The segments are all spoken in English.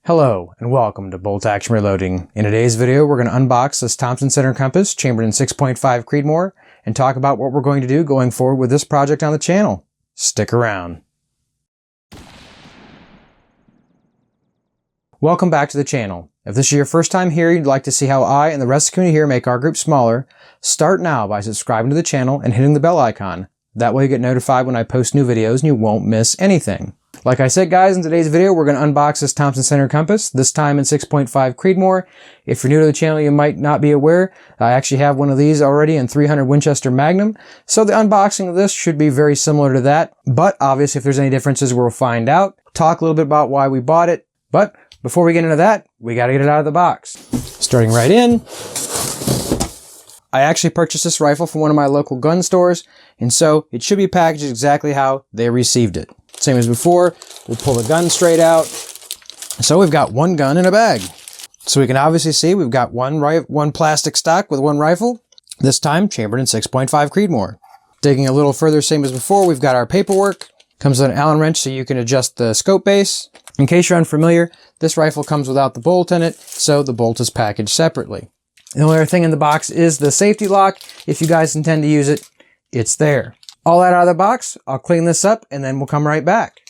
Hello and welcome to Bolt Action Reloading. In today's video we're going to unbox this Thompson Center Compass chambered in 6.5 creedmoor and talk about what we're going to do going forward with this project on the channel. Stick around. Welcome back to the channel. If this is your first time here, you'd like to see how I and the rest of the community here make our group smaller, start now by subscribing to the channel and hitting the bell icon. That way you get notified when I post new videos and you won't miss anything. Like I said, guys, in today's video, we're going to unbox this Thompson Center Compass, this time in 6.5 creedmoor. If you're new to the channel, you might not be aware, I actually have one of these already in 300 Winchester Magnum. So the unboxing of this should be very similar to that. But obviously, if there's any differences, we'll find out. Talk a little bit about why we bought it. But before we get into that, we got to get it out of the box. Starting right in, I actually purchased this rifle from one of my local gun stores, and so it should be packaged exactly how they received it. Same as before, we'll pull the gun straight out. So we've got one gun in a bag. So we can obviously see we've got one plastic stock with one rifle, this time chambered in 6.5 creedmoor. Digging a little further, same as before, we've got our paperwork. Comes with an Allen wrench so you can adjust the scope base. In case you're unfamiliar, this rifle comes without the bolt in it, so the bolt is packaged separately. The only other thing in the box is the safety lock. If you guys intend to use it, it's there. All that out of the box, I'll clean this up and then we'll come right back.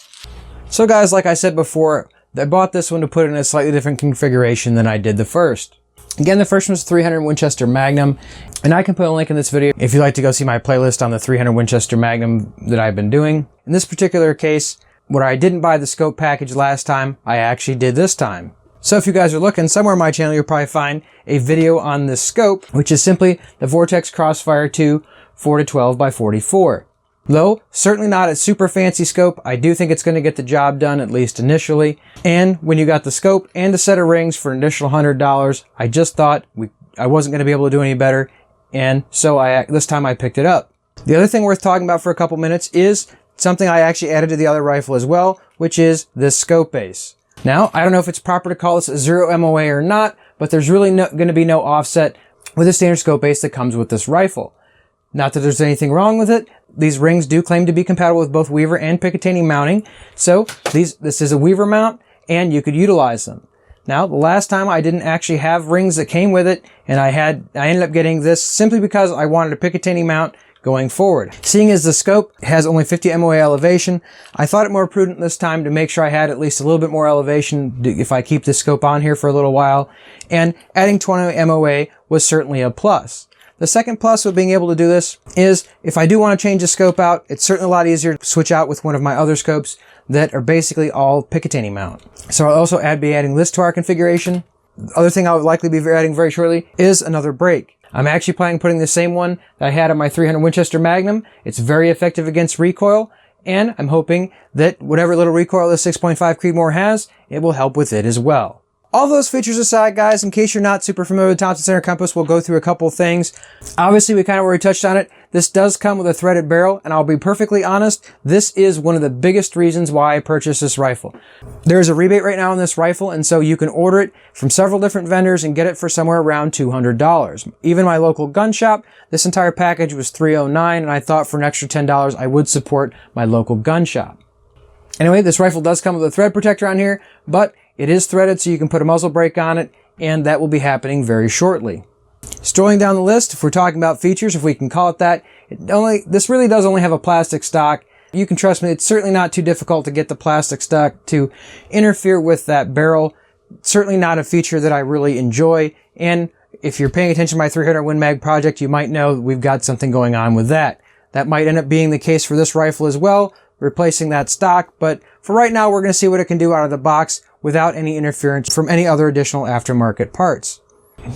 So guys, like I said before, I bought this one to put in a slightly different configuration than I did the first. Again, the first one was 300 Winchester Magnum, and I can put a link in this video if you'd like to go see my playlist on the 300 Winchester Magnum that I've been doing. In this particular case, where I didn't buy the scope package last time, I actually did this time. So if you guys are looking, somewhere on my channel you'll probably find a video on this scope, which is simply the Vortex Crossfire 2 4-12 by 44. Though certainly not a super fancy scope, I do think it's going to get the job done, at least initially. And when you got the scope and a set of rings for an additional $100, I just thought I wasn't going to be able to do any better, and so this time I picked it up. The other thing worth talking about for a couple minutes is something I actually added to the other rifle as well, which is this scope base. Now, I don't know if it's proper to call this a 0 MOA or not, but there's really going to be no offset with the standard scope base that comes with this rifle. Not that there's anything wrong with it. These rings do claim to be compatible with both Weaver and Picatinny mounting. So this is a Weaver mount and you could utilize them. Now, the last time I didn't actually have rings that came with it, and I ended up getting this simply because I wanted a Picatinny mount going forward. Seeing as the scope has only 50 MOA elevation, I thought it more prudent this time to make sure I had at least a little bit more elevation if I keep this scope on here for a little while, and adding 20 MOA was certainly a plus. The second plus with being able to do this is if I do want to change the scope out, it's certainly a lot easier to switch out with one of my other scopes that are basically all Picatinny mount. So I'll also be adding this to our configuration. The other thing I would likely be adding very shortly is another brake. I'm actually planning on putting the same one that I had on my 300 Winchester Magnum. It's very effective against recoil, and I'm hoping that whatever little recoil this 6.5 creedmoor has, it will help with it as well. All those features aside, guys, in case you're not super familiar with Thompson Center Compass, we'll go through a couple things. Obviously, we kind of already touched on it. This does come with a threaded barrel, and I'll be perfectly honest, this is one of the biggest reasons why I purchased this rifle. There's a rebate right now on this rifle, and so you can order it from several different vendors and get it for somewhere around $200. Even my local gun shop, this entire package was $309, and I thought for an extra $10 I would support my local gun shop. Anyway, this rifle does come with a thread protector on here, but it is threaded so you can put a muzzle brake on it, and that will be happening very shortly. Strolling down the list, if we're talking about features, if we can call it that, this really does only have a plastic stock. You can trust me, it's certainly not too difficult to get the plastic stock to interfere with that barrel. Certainly not a feature that I really enjoy, and if you're paying attention to my 300 Win Mag project, you might know we've got something going on with that. That might end up being the case for this rifle as well, replacing that stock, but for right now we're going to see what it can do out of the box without any interference from any other additional aftermarket parts.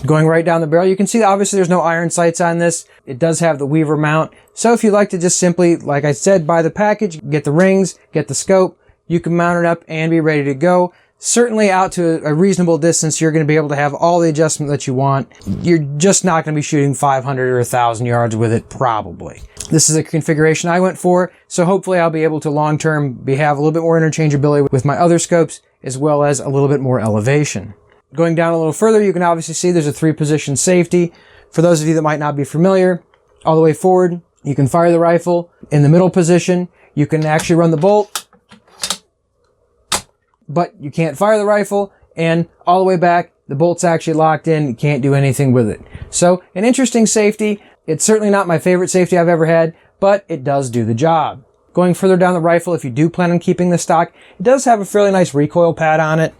Going right down the barrel, you can see obviously there's no iron sights on this. It does have the Weaver mount, so if you'd like to just simply, like I said, buy the package, get the rings, get the scope, you can mount it up and be ready to go. Certainly out to a reasonable distance, you're going to be able to have all the adjustment that you want. You're just not going to be shooting 500 or 1,000 yards with it, probably. This is a configuration I went for, so hopefully I'll be able to long-term have a little bit more interchangeability with my other scopes, as well as a little bit more elevation. Going down a little further, you can obviously see there's a 3-position safety. For those of you that might not be familiar, all the way forward, you can fire the rifle. In the middle position, you can actually run the bolt, but you can't fire the rifle. and all the way back, the bolt's actually locked in. You can't do anything with it. So an interesting safety. It's certainly not my favorite safety I've ever had, but it does do the job. Going further down the rifle, if you do plan on keeping the stock, it does have a fairly nice recoil pad on it.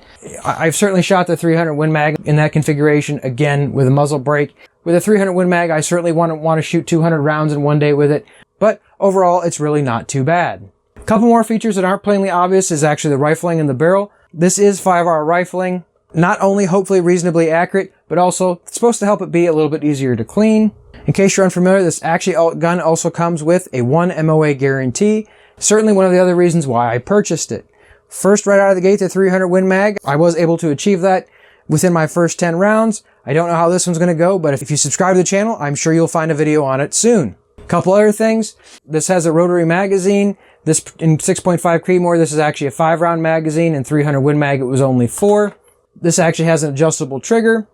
I've certainly shot the 300 Win Mag in that configuration, again, with a muzzle brake. With a 300 Win Mag, I certainly want to shoot 200 rounds in one day with it, but overall, it's really not too bad. A couple more features that aren't plainly obvious is actually the rifling in the barrel. This is 5R rifling. Not only hopefully reasonably accurate, but also it's supposed to help it be a little bit easier to clean. In case you're unfamiliar, this gun also comes with a 1 MOA guarantee. Certainly one of the other reasons why I purchased it. First, right out of the gate, the 300 Win Mag, I was able to achieve that within my first 10 rounds. I don't know how this one's going to go, but if you subscribe to the channel, I'm sure you'll find a video on it soon. A couple other things. This has a Rotary Magazine. This in 6.5 creedmoor, this is actually a 5-round magazine, and 300 Win Mag, it was only 4. This actually has an adjustable trigger.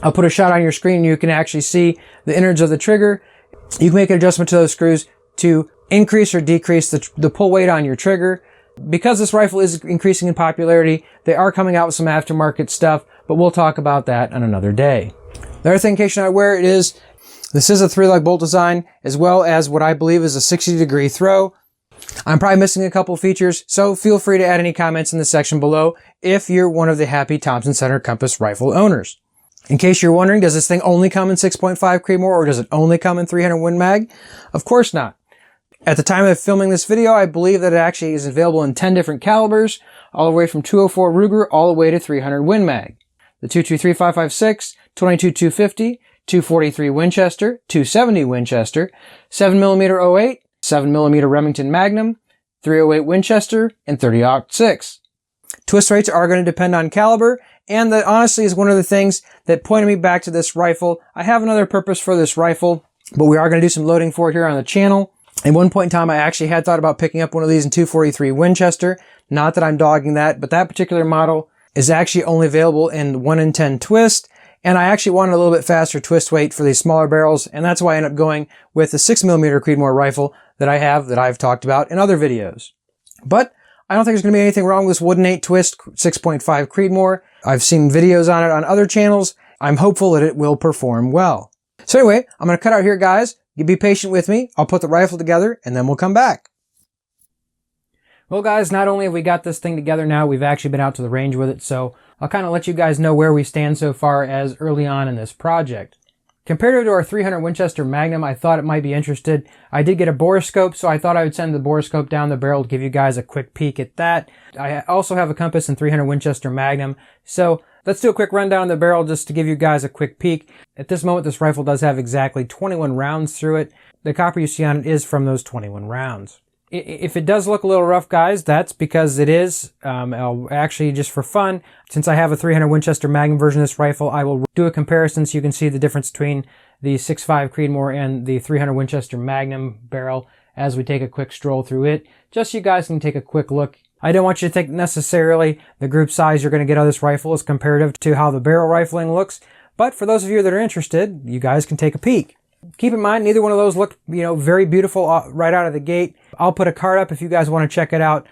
I'll put a shot on your screen and you can actually see the innards of the trigger. You can make an adjustment to those screws to increase or decrease the pull weight on your trigger. Because this rifle is increasing in popularity, they are coming out with some aftermarket stuff, but we'll talk about that on another day. The other thing, in case you're not aware, this is a 3-lug bolt design, as well as what I believe is a 60-degree throw. I'm probably missing a couple features, so feel free to add any comments in the section below if you're one of the happy Thompson Center Compass rifle owners. In case you're wondering, does this thing only come in 6.5 creedmoor or does it only come in 300 Win Mag? Of course not. At the time of filming this video, I believe that it actually is available in 10 different calibers, all the way from 204 Ruger all the way to 300 Win Mag. The 223 5.56, 22 250, 243 Winchester, 270 Winchester, 7mm 08, 7mm Remington Magnum, 308 Winchester, and 30-06. Twist rates are going to depend on caliber, and that honestly is one of the things that pointed me back to this rifle. I have another purpose for this rifle, but we are going to do some loading for it here on the channel. At one point in time, I actually had thought about picking up one of these in 243 Winchester. Not that I'm dogging that, but that particular model is actually only available in 1 in 10 twist, and I actually wanted a little bit faster twist weight for these smaller barrels, and that's why I ended up going with the 6mm Creedmoor rifle that I've talked about in other videos. But I don't think there's going to be anything wrong with this Wooden 8 Twist 6.5 Creedmoor. I've seen videos on it on other channels. I'm hopeful that it will perform well. So anyway, I'm going to cut out here, guys. You be patient with me. I'll put the rifle together, and then we'll come back. Well, guys, not only have we got this thing together now, we've actually been out to the range with it, so I'll kind of let you guys know where we stand so far as early on in this project. Compared to our 300 Winchester Magnum, I thought it might be interested. I did get a borescope, so I thought I would send the borescope down the barrel to give you guys a quick peek at that. I also have a compass in 300 Winchester Magnum, so let's do a quick rundown of the barrel just to give you guys a quick peek. At this moment, this rifle does have exactly 21 rounds through it. The copper you see on it is from those 21 rounds. If it does look a little rough, guys, that's because it is. I'll actually, just for fun, since I have a 300 Winchester Magnum version of this rifle, I will do a comparison so you can see the difference between the 6.5 Creedmoor and the 300 Winchester Magnum barrel as we take a quick stroll through it, just so you guys can take a quick look. I don't want you to think necessarily the group size you're going to get out of this rifle is comparative to how the barrel rifling looks, but for those of you that are interested, you guys can take a peek. Keep in mind, neither one of those look, very beautiful right out of the gate. I'll put a card up if you guys want to check it out.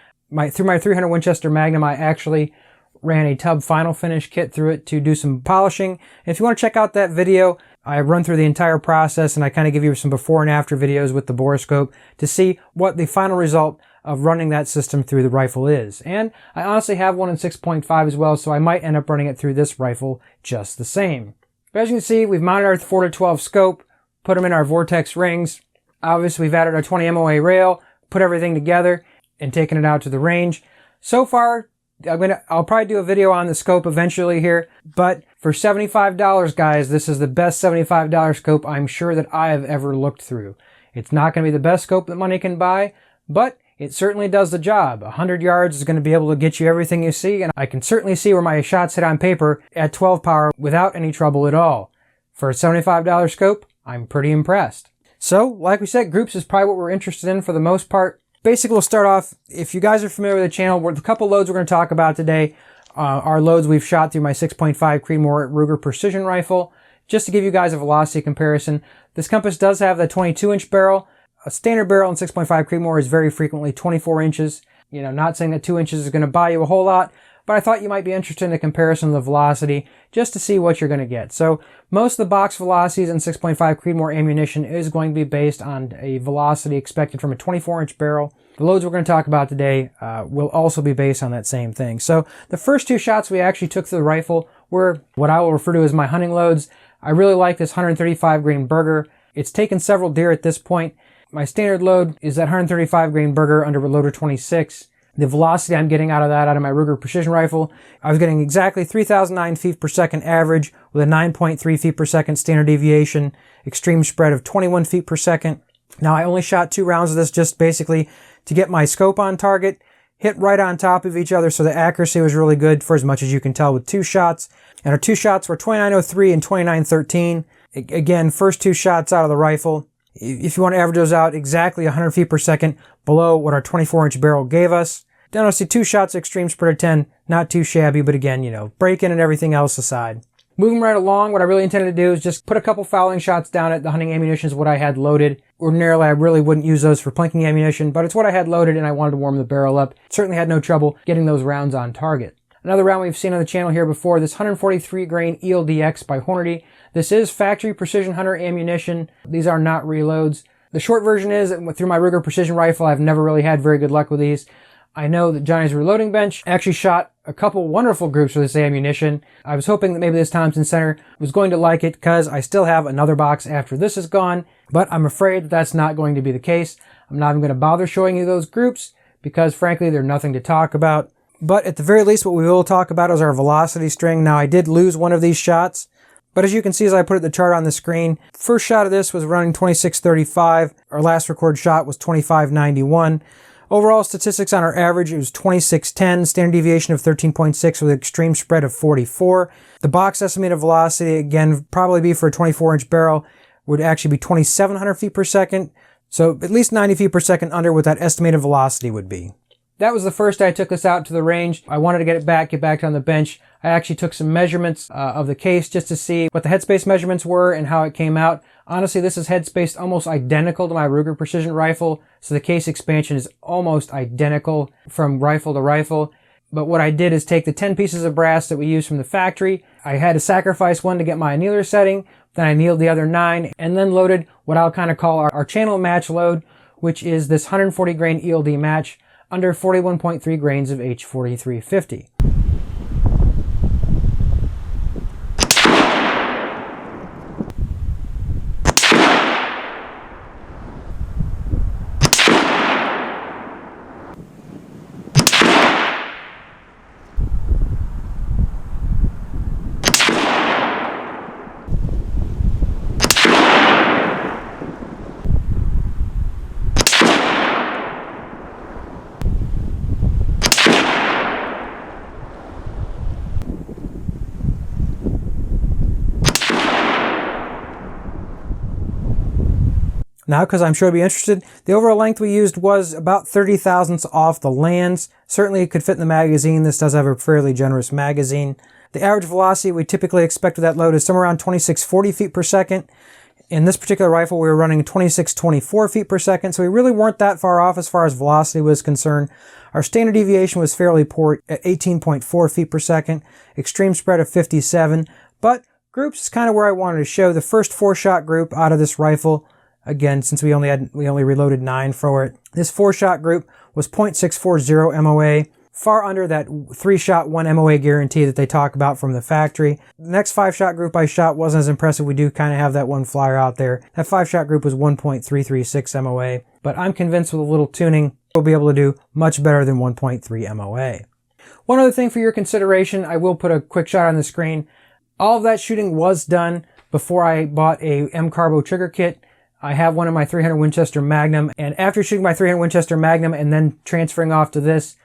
Through my 300 Winchester Magnum, I actually ran a tub final finish kit through it to do some polishing. And if you want to check out that video, I run through the entire process and I kind of give you some before and after videos with the borescope to see what the final result of running that system through the rifle is. And I honestly have one in 6.5 as well, so I might end up running it through this rifle just the same. But as you can see, we've mounted our 4-12 scope, put them in our Vortex rings. Obviously, we've added our 20 MOA rail, put everything together, and taken it out to the range. So far, I'll probably do a video on the scope eventually here, but for $75, guys, this is the best $75 scope I'm sure that I have ever looked through. It's not going to be the best scope that money can buy, but it certainly does the job. 100 yards is going to be able to get you everything you see, and I can certainly see where my shots hit on paper at 12 power without any trouble at all. For a $75 scope, I'm pretty impressed. So, like we said, groups is probably what we're interested in for the most part. Basically, we'll start off, if you guys are familiar with the channel, the couple loads we're going to talk about today are loads we've shot through my 6.5 Creedmoor Ruger Precision Rifle. Just to give you guys a velocity comparison, this compass does have the 22-inch barrel. A standard barrel in 6.5 Creedmoor is very frequently 24 inches. Not saying that 2 inches is going to buy you a whole lot, but I thought you might be interested in a comparison of the velocity just to see what you're going to get. So most of the box velocities in 6.5 creedmoor ammunition is going to be based on a velocity expected from a 24-inch barrel. The loads we're going to talk about today will also be based on that same thing. So the first two shots we actually took to the rifle were what I will refer to as my hunting loads. I really like this 135 grain Burger. It's taken several deer at this point. My standard load is that 135 grain Burger under loader 26. The velocity I'm getting out of my Ruger precision rifle, I was getting exactly 3,009 feet per second average with a 9.3 feet per second standard deviation, extreme spread of 21 feet per second. Now I only shot 2 rounds of this just basically to get my scope on target, hit right on top of each other, so the accuracy was really good for as much as you can tell with 2 shots. And our 2 shots were 2903 and 2913. Again, first 2 shots out of the rifle. If you want to average those out, exactly 100 feet per second below what our 24-inch barrel gave us. Then I'll see 2 shots extreme spread of 10, not too shabby, but again, break-in and everything else aside. Moving right along, what I really intended to do is just put a couple fouling shots down at the hunting ammunition is what I had loaded. Ordinarily, I really wouldn't use those for plinking ammunition, but it's what I had loaded and I wanted to warm the barrel up. Certainly had no trouble getting those rounds on target. Another round we've seen on the channel here before, this 143 grain ELD-X by Hornady. This is factory precision hunter ammunition. These are not reloads. The short version is that through my Ruger precision rifle, I've never really had very good luck with these. I know that Johnny's Reloading Bench actually shot a couple wonderful groups with this ammunition. I was hoping that maybe this Thompson Center was going to like it because I still have another box after this is gone, but I'm afraid that that's not going to be the case. I'm not even going to bother showing you those groups because frankly, they're nothing to talk about. But at the very least, what we will talk about is our velocity string. Now, I did lose one of these shots, but as you can see as I put the chart on the screen, first shot of this was running 2635. Our last record shot was 2591. Overall statistics on our average, it was 2610, standard deviation of 13.6 with an extreme spread of 44. The box estimated velocity, again, probably be for a 24-inch barrel, would actually be 2,700 feet per second. So at least 90 feet per second under what that estimated velocity would be. That was the first day I took this out to the range. I wanted to get back on the bench. I actually took some measurements of the case just to see what the headspace measurements were and how it came out. Honestly, this is headspaced almost identical to my Ruger precision rifle, so the case expansion is almost identical from rifle to rifle. But what I did is take the 10 pieces of brass that we used from the factory. I had to sacrifice one to get my annealer setting, then I annealed the other 9, and then loaded what I'll kind of call our channel match load, which is this 140 grain ELD match under 41.3 grains of H4350. Now, because I'm sure you'll be interested, the overall length we used was about 30 thousandths off the lands. Certainly it could fit in the magazine. This does have a fairly generous magazine. The average velocity we typically expect with that load is somewhere around 2640 feet per second. In this particular rifle, we were running 2624 feet per second, so we really weren't that far off as far as velocity was concerned. Our standard deviation was fairly poor at 18.4 feet per second, extreme spread of 57, but groups is kind of where I wanted to show. The first 4-shot group out of this rifle, again, since we only reloaded 9 for it. This 4-shot group was .640 MOA, far under that 3-shot 1 MOA guarantee that they talk about from the factory. The next 5-shot group I shot wasn't as impressive. We do kind of have that one flyer out there. That 5-shot group was 1.336 MOA, but I'm convinced with a little tuning, we'll be able to do much better than 1.3 MOA. One other thing for your consideration, I will put a quick shot on the screen. All of that shooting was done before I bought a M-Carbo trigger kit. I have one in my 300 Winchester Magnum, and after shooting my 300 Winchester Magnum and then transferring off to this,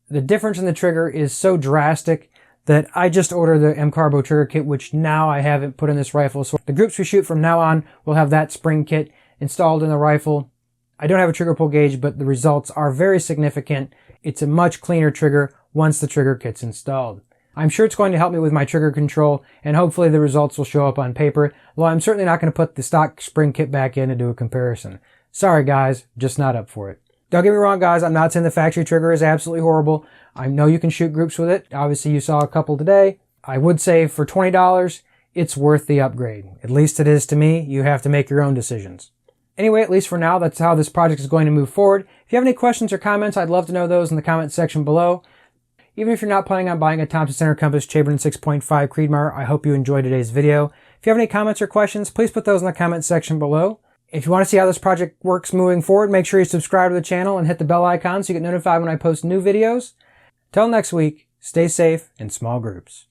the difference in the trigger is so drastic that I just ordered the M-Carbo trigger kit, which now I haven't put in this rifle. So the groups we shoot from now on will have that spring kit installed in the rifle. I don't have a trigger pull gauge, but the results are very significant. It's a much cleaner trigger once the trigger kit's installed. I'm sure it's going to help me with my trigger control, and hopefully the results will show up on paper, although I'm certainly not going to put the stock spring kit back in to do a comparison. Sorry guys, just not up for it. Don't get me wrong, guys. I'm not saying the factory trigger is absolutely horrible. I know you can shoot groups with it. Obviously, you saw a couple today. I would say for $20, it's worth the upgrade. At least it is to me. You have to make your own decisions. Anyway, at least for now, that's how this project is going to move forward. If you have any questions or comments, I'd love to know those in the comment section below. Even if you're not planning on buying a Thompson Center Compass Chamberlain 6.5 Creedmoor, I hope you enjoyed today's video. If you have any comments or questions, please put those in the comment section below. If you want to see how this project works moving forward, make sure you subscribe to the channel and hit the bell icon so you get notified when I post new videos. Till next week, stay safe in small groups.